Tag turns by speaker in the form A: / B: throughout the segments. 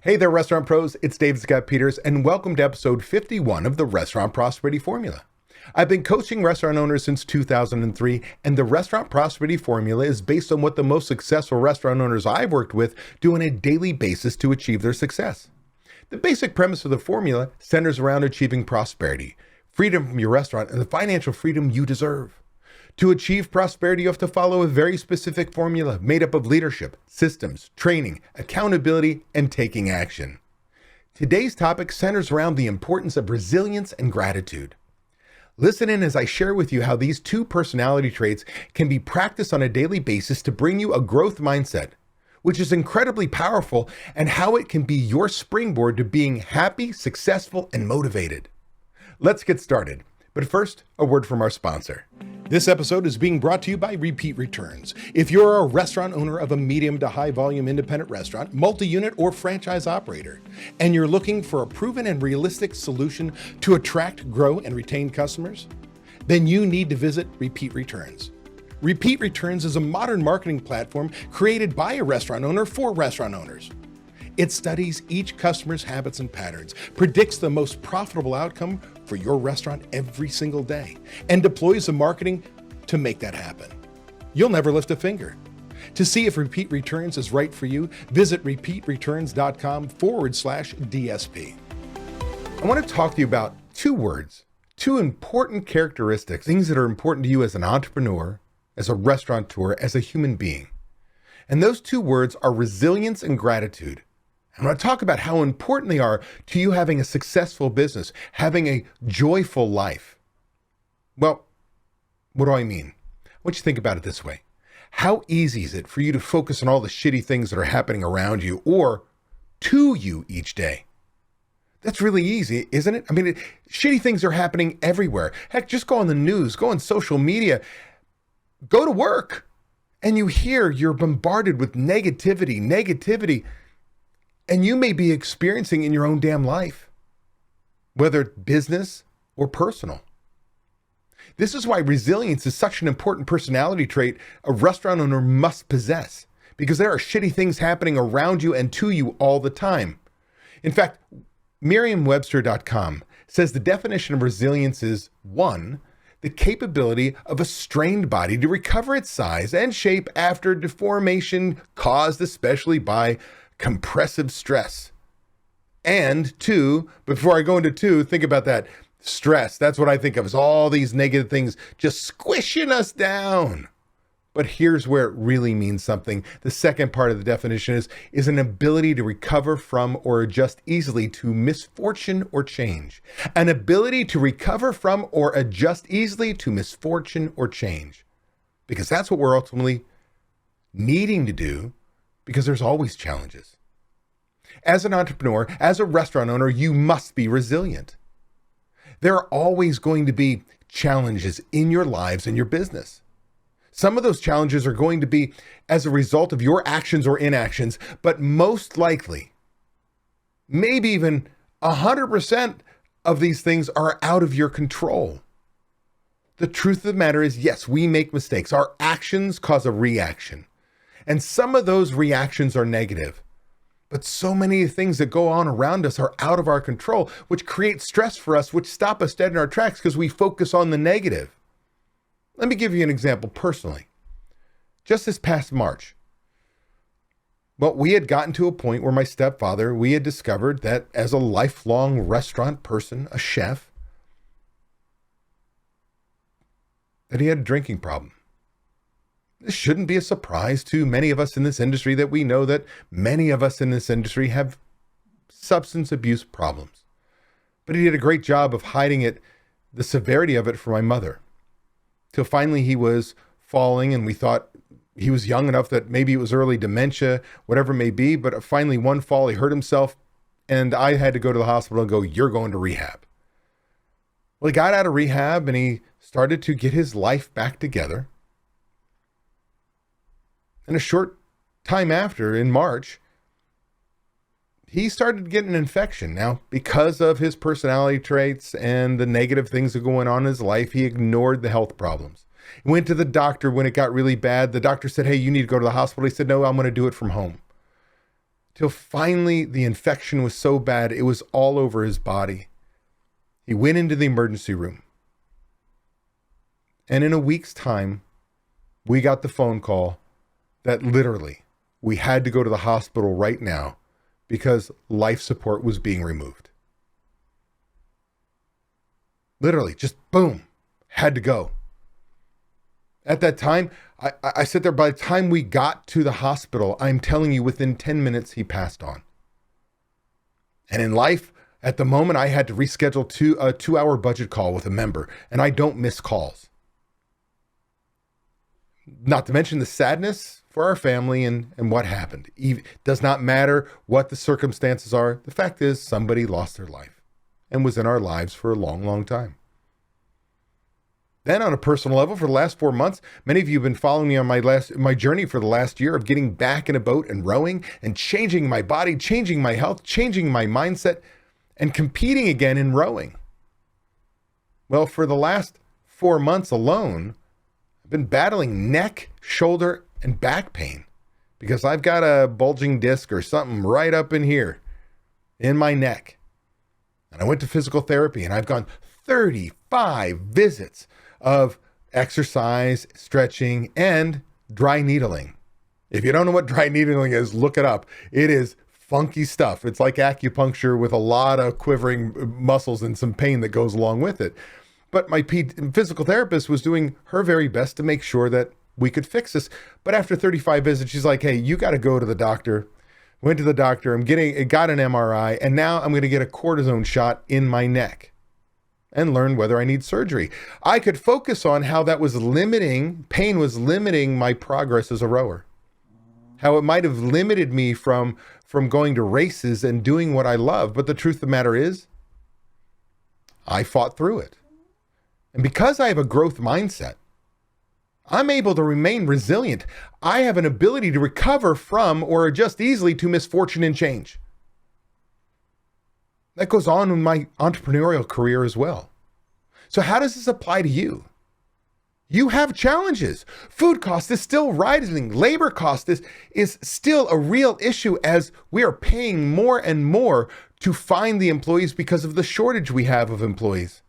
A: Hey there, restaurant pros. It's Dave Scott Peters, and welcome to episode 51 of the Restaurant Prosperity Formula. I've been coaching restaurant owners since 2003, and the Restaurant Prosperity Formula is based on what the most successful restaurant owners I've worked with do on a daily basis to achieve their success. The basic premise of the formula centers around achieving prosperity, freedom from your restaurant, and the financial freedom you deserve. To achieve prosperity, you have to follow a very specific formula made up of leadership, systems, training, accountability, and taking action. Today's topic centers around the importance of resilience and gratitude. Listen in as I share with you how these two personality traits can be practiced on a daily basis to bring you a growth mindset, which is incredibly powerful, and how it can be your springboard to being happy, successful, and motivated. Let's get started. But first, a word from our sponsor. This episode is being brought to you by Repeat Returns. If you're a restaurant owner of a medium to high volume independent restaurant, multi-unit or franchise operator, and you're looking for a proven and realistic solution to attract, grow, and retain customers, then you need to visit Repeat Returns. Repeat Returns is a modern marketing platform created by a restaurant owner for restaurant owners. It studies each customer's habits and patterns, predicts the most profitable outcome for your restaurant every single day, and deploys the marketing to make that happen. You'll never lift a finger. To see if Repeat Returns is right for you, visit repeatreturns.com/DSP. I want to talk to you about two words, two important characteristics, things that are important to you as an entrepreneur, as a restaurateur, as a human being. And those two words are resilience and gratitude. I'm going to talk about how important they are to you having a successful business, having a joyful life. Well, what do I mean? I want you to think about it this way. How easy is it for you to focus on all the shitty things that are happening around you or to you each day? That's really easy, isn't it? I mean, shitty things are happening everywhere. Heck, just go on the news, go on social media, go to work, and you're bombarded with negativity. And you may be experiencing in your own damn life, whether business or personal. This is why resilience is such an important personality trait a restaurant owner must possess, because there are shitty things happening around you and to you all the time. In fact, Merriam-Webster.com says the definition of resilience is 1, the capability of a strained body to recover its size and shape after deformation caused especially by compressive stress. And 2, before I go into 2, think about that. Stress, that's what I think of as all these negative things just squishing us down. But here's where it really means something. The second part of the definition is an ability to recover from or adjust easily to misfortune or change. An ability to recover from or adjust easily to misfortune or change. Because that's what we're ultimately needing to do, because there's always challenges. As an entrepreneur, as a restaurant owner, you must be resilient. There are always going to be challenges in your lives and your business. Some of those challenges are going to be as a result of your actions or inactions, but most likely, maybe even 100% of these things are out of your control. The truth of the matter is, yes, we make mistakes. Our actions cause a reaction. And some of those reactions are negative. But so many things that go on around us are out of our control, which create stress for us, which stop us dead in our tracks because we focus on the negative. Let me give you an example personally. Just this past March, we had gotten to a point where my stepfather, we had discovered that as a lifelong restaurant person, a chef, that he had a drinking problem. This shouldn't be a surprise to many of us in this industry that we know that many of us in this industry have substance abuse problems. But he did a great job of hiding it, the severity of it, for my mother. Till finally he was falling, and we thought he was young enough that maybe it was early dementia, whatever it may be. But finally one fall he hurt himself, and I had to go to the hospital and go, "You're going to rehab." Well, he got out of rehab and he started to get his life back together. And a short time after, in March, he started getting an infection. Now, because of his personality traits and the negative things that are going on in his life, he ignored the health problems. He went to the doctor when it got really bad. The doctor said, "Hey, you need to go to the hospital." He said, "No, I'm going to do it from home." till finally the infection was so bad it was all over his body. He went into the emergency room. And in a week's time, we got the phone call that literally we had to go to the hospital right now because life support was being removed. Literally, just boom, had to go. At that time, I sat there. By the time we got to the hospital, I'm telling you, within 10 minutes, he passed on. And in life, at the moment, I had to reschedule a 2-hour budget call with a member, and I don't miss calls. Not to mention the sadness for our family and what happened. It does not matter what the circumstances are. The fact is, somebody lost their life and was in our lives for a long, long time. Then on a personal level, for the last 4 months, many of you have been following me on my journey for the last year of getting back in a boat and rowing and changing my body, changing my health, changing my mindset, and competing again in rowing. Well, for the last 4 months alone, I've been battling neck, shoulder, and back pain because I've got a bulging disc or something right up in here in my neck. And I went to physical therapy and I've gone 35 visits of exercise, stretching, and dry needling. If you don't know what dry needling is, look it up. It is funky stuff. It's like acupuncture with a lot of quivering muscles and some pain that goes along with it. But my physical therapist was doing her very best to make sure that we could fix this. But after 35 visits, she's like, hey, you got to go to the doctor. Went to the doctor. Got an MRI, and now I'm going to get a cortisone shot in my neck and learn whether I need surgery. I could focus on how that was pain was limiting my progress as a rower. How it might have limited me from going to races and doing what I love. But the truth of the matter is, I fought through it. And because I have a growth mindset, I'm able to remain resilient. I have an ability to recover from or adjust easily to misfortune and change. That goes on in my entrepreneurial career as well. So how does this apply to you? You have challenges. Food cost is still rising. Labor cost is still a real issue as we are paying more and more to find the employees because of the shortage we have of employees.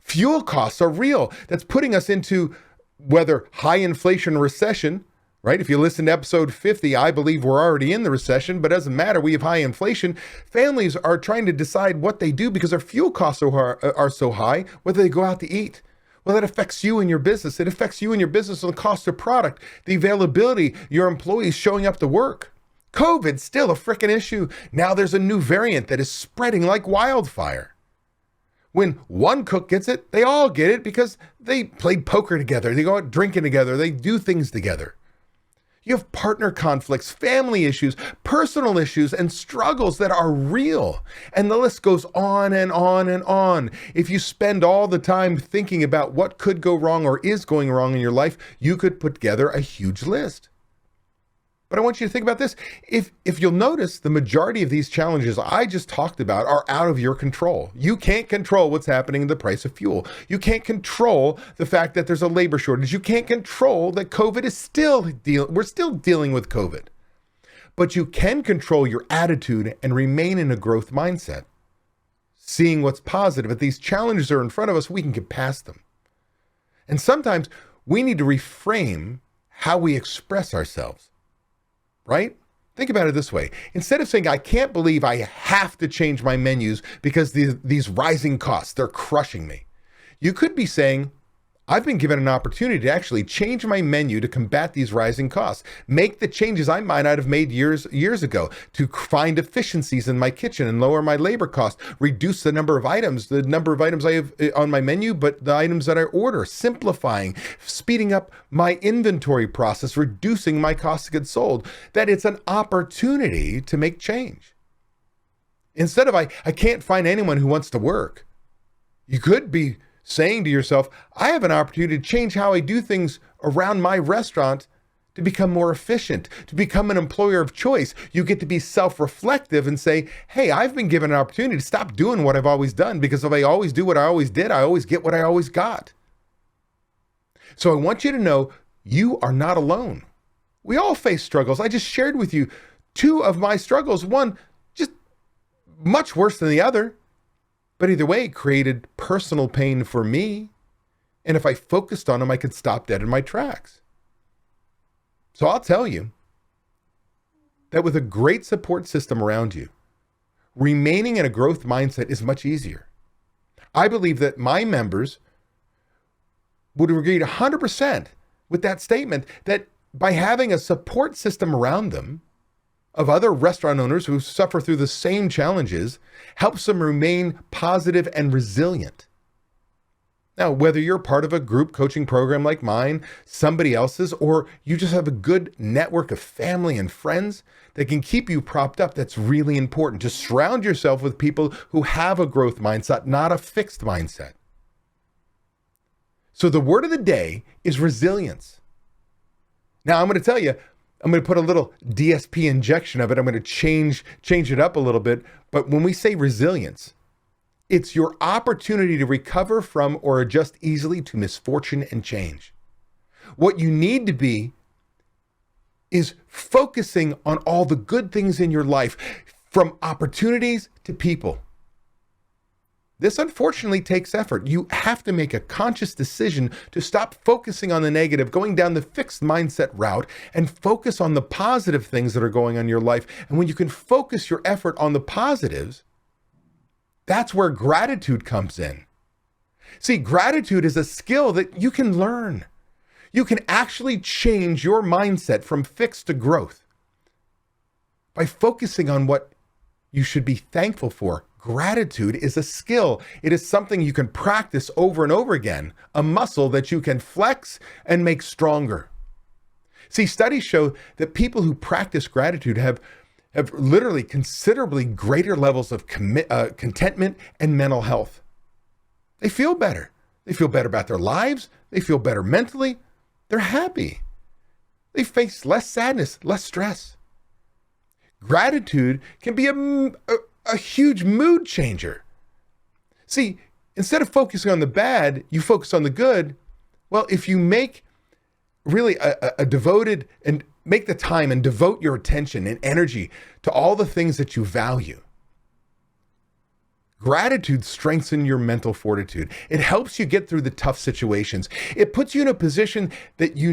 A: Fuel costs are real. That's putting us into whether high inflation recession, right? If you listen to episode 50, I believe we're already in the recession, but it doesn't matter. We have high inflation. Families are trying to decide what they do because our fuel costs are so high, whether they go out to eat. Well, that affects you and your business. It affects you and your business on the cost of product, the availability, your employees showing up to work. COVID's still a freaking issue. Now there's a new variant that is spreading like wildfire. When one cook gets it, they all get it because they played poker together. They go out drinking together. They do things together. You have partner conflicts, family issues, personal issues, and struggles that are real. And the list goes on and on and on. If you spend all the time thinking about what could go wrong or is going wrong in your life, you could put together a huge list. But I want you to think about this. If you'll notice, the majority of these challenges I just talked about are out of your control. You can't control what's happening in the price of fuel. You can't control the fact that there's a labor shortage. You can't control that COVID is we're still dealing with COVID. But you can control your attitude and remain in a growth mindset. Seeing what's positive. If these challenges are in front of us, we can get past them. And sometimes we need to reframe how we express ourselves. Right? Think about it this way. Instead of saying, I can't believe I have to change my menus because these rising costs, they're crushing me. You could be saying, I've been given an opportunity to actually change my menu to combat these rising costs, make the changes I might not have made years ago to find efficiencies in my kitchen and lower my labor costs, reduce the number of items I have on my menu, but the items that I order, simplifying, speeding up my inventory process, reducing my cost of goods sold, that it's an opportunity to make change. Instead of, I can't find anyone who wants to work. You could be saying to yourself, I have an opportunity to change how I do things around my restaurant to become more efficient, to become an employer of choice. You get to be self-reflective and say, hey, I've been given an opportunity to stop doing what I've always done, because if I always do what I always did, I always get what I always got. So I want you to know you are not alone. We all face struggles. I just shared with you two of my struggles, one just much worse than the other, but either way, it created personal pain for me. And if I focused on them, I could stop dead in my tracks. So I'll tell you that with a great support system around you, remaining in a growth mindset is much easier. I believe that my members would agree 100% with that statement, that by having a support system around them of other restaurant owners who suffer through the same challenges helps them remain positive and resilient. Now, whether you're part of a group coaching program like mine, somebody else's, or you just have a good network of family and friends that can keep you propped up, that's really important. To surround yourself with people who have a growth mindset, not a fixed mindset. So the word of the day is resilience. Now, I'm going to tell you, I'm going to put a little DSP injection of it. I'm going to change it up a little bit. But when we say resilience, it's your opportunity to recover from or adjust easily to misfortune and change. What you need to be is focusing on all the good things in your life, from opportunities to people. This unfortunately takes effort. You have to make a conscious decision to stop focusing on the negative, going down the fixed mindset route, and focus on the positive things that are going on in your life. And when you can focus your effort on the positives, that's where gratitude comes in. See, gratitude is a skill that you can learn. You can actually change your mindset from fixed to growth by focusing on what you should be thankful for. Gratitude is a skill. It is something you can practice over and over again, a muscle that you can flex and make stronger. See, studies show that people who practice gratitude have literally considerably greater levels of contentment and mental health. They feel better. They feel better about their lives. They feel better mentally. They're happy. They face less sadness, less stress. Gratitude can be a huge mood changer. See, instead of focusing on the bad, you focus on the good. Well, if you make really a devoted and make the time and devote your attention and energy to all the things that you value, gratitude strengthens your mental fortitude. It helps you get through the tough situations. It puts you in a position that you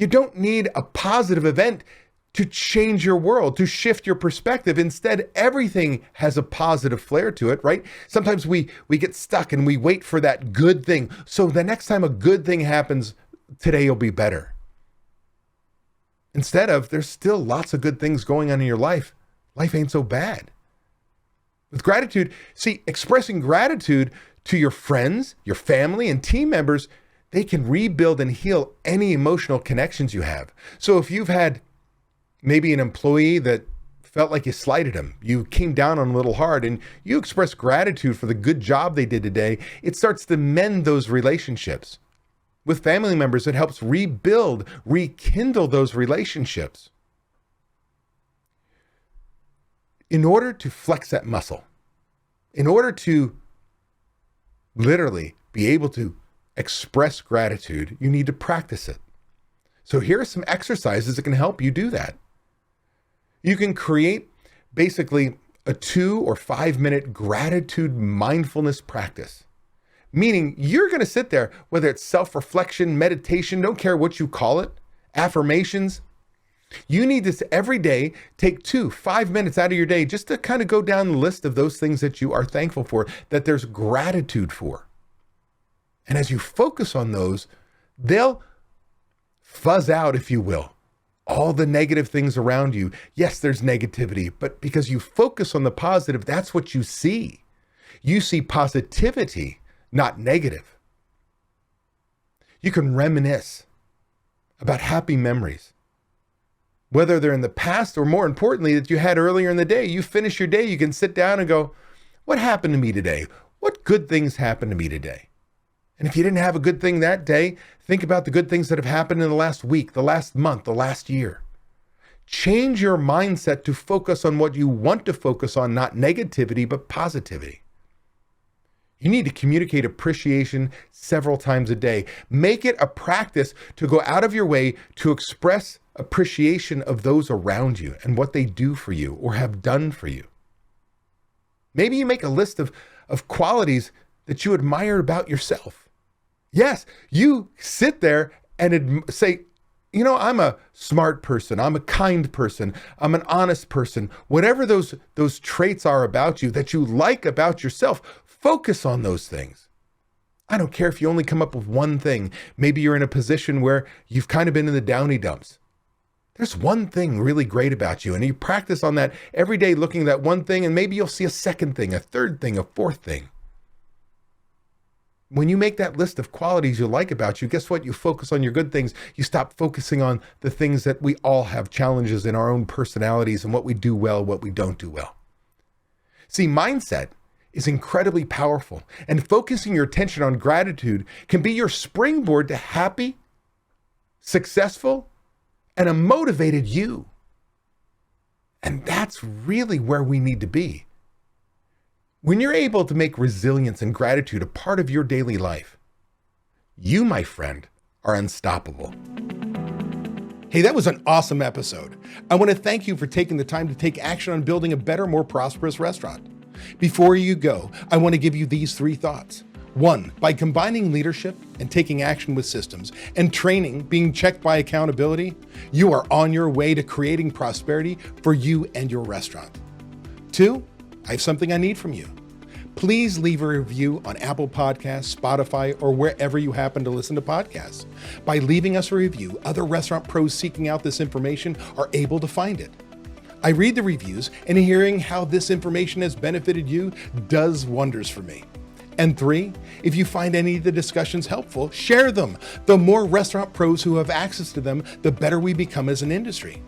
A: don't need a positive event to change your world, to shift your perspective. Instead, everything has a positive flair to it, right? Sometimes we get stuck and we wait for that good thing. So the next time a good thing happens, today will be better. Instead of, there's still lots of good things going on in your life. Life ain't so bad. With gratitude, see, expressing gratitude to your friends, your family, and team members, they can rebuild and heal any emotional connections you have. So if you've had maybe an employee that felt like you slighted them, you came down on a little hard, and you express gratitude for the good job they did today, it starts to mend those relationships. With family members, it helps rebuild, rekindle those relationships. In order to flex that muscle, in order to literally be able to express gratitude, you need to practice it. So here are some exercises that can help you do that. You can create basically a 2 or 5 minute gratitude mindfulness practice. Meaning you're going to sit there, whether it's self-reflection, meditation, don't care what you call it, affirmations. You need this every day. Take 5 minutes out of your day just to kind of go down the list of those things that you are thankful for, that there's gratitude for. And as you focus on those, they'll fuzz out, if you will, all the negative things around you. Yes, there's negativity, but because you focus on the positive, that's what you see. You see positivity, not negative. You can reminisce about happy memories, whether they're in the past or, more importantly, that you had earlier in the day. You finish your day, you can sit down and go, what happened to me today? What good things happened to me today? And if you didn't have a good thing that day, think about the good things that have happened in the last week, the last month, the last year. Change your mindset to focus on what you want to focus on, not negativity, but positivity. You need to communicate appreciation several times a day. Make it a practice to go out of your way to express appreciation of those around you and what they do for you or have done for you. Maybe you make a list of qualities that you admire about yourself. Yes, you sit there and say, you know, I'm a smart person, I'm a kind person, I'm an honest person. Whatever those traits are about you that you like about yourself, focus on those things. I don't care if you only come up with one thing. Maybe you're in a position where you've kind of been in the downy dumps. There's one thing really great about you, and you practice on that every day, looking at that one thing, and maybe you'll see a second thing, a third thing, a fourth thing. When you make that list of qualities you like about you, guess what? You focus on your good things. You stop focusing on the things that we all have challenges in our own personalities and what we do well, what we don't do well. See, mindset is incredibly powerful, and focusing your attention on gratitude can be your springboard to happy, successful, and a motivated you. And that's really where we need to be. When you're able to make resilience and gratitude a part of your daily life, you, my friend, are unstoppable. Hey, that was an awesome episode. I want to thank you for taking the time to take action on building a better, more prosperous restaurant. Before you go, I want to give you these 3 thoughts. 1, by combining leadership and taking action with systems and training being checked by accountability, you are on your way to creating prosperity for you and your restaurant. 2, I have something I need from you. Please leave a review on Apple Podcasts, Spotify, or wherever you happen to listen to podcasts. By leaving us a review, other restaurant pros seeking out this information are able to find it. I read the reviews, and hearing how this information has benefited you does wonders for me. And 3, if you find any of the discussions helpful, share them. The more restaurant pros who have access to them, the better we become as an industry.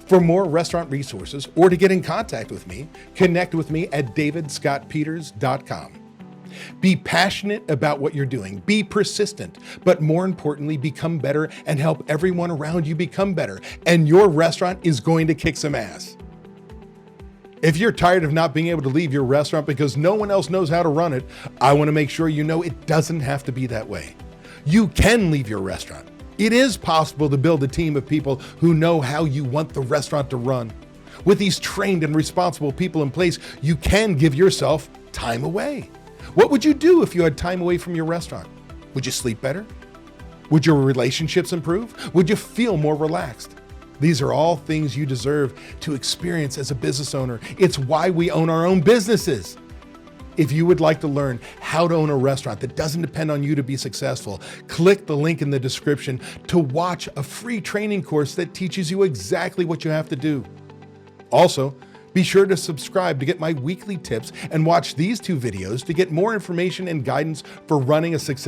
A: For more restaurant resources or to get in contact with me, connect with me at davidscottpeters.com. Be passionate about what you're doing, be persistent, but more importantly, become better and help everyone around you become better, and your restaurant is going to kick some ass. If you're tired of not being able to leave your restaurant because no one else knows how to run it, I want to make sure you know it doesn't have to be that way. You can leave your restaurant. It is possible to build a team of people who know how you want the restaurant to run. With these trained and responsible people in place, you can give yourself time away. What would you do if you had time away from your restaurant? Would you sleep better? Would your relationships improve? Would you feel more relaxed? These are all things you deserve to experience as a business owner. It's why we own our own businesses. If you would like to learn how to own a restaurant that doesn't depend on you to be successful, click the link in the description to watch a free training course that teaches you exactly what you have to do. Also, be sure to subscribe to get my weekly tips and watch these 2 videos to get more information and guidance for running a successful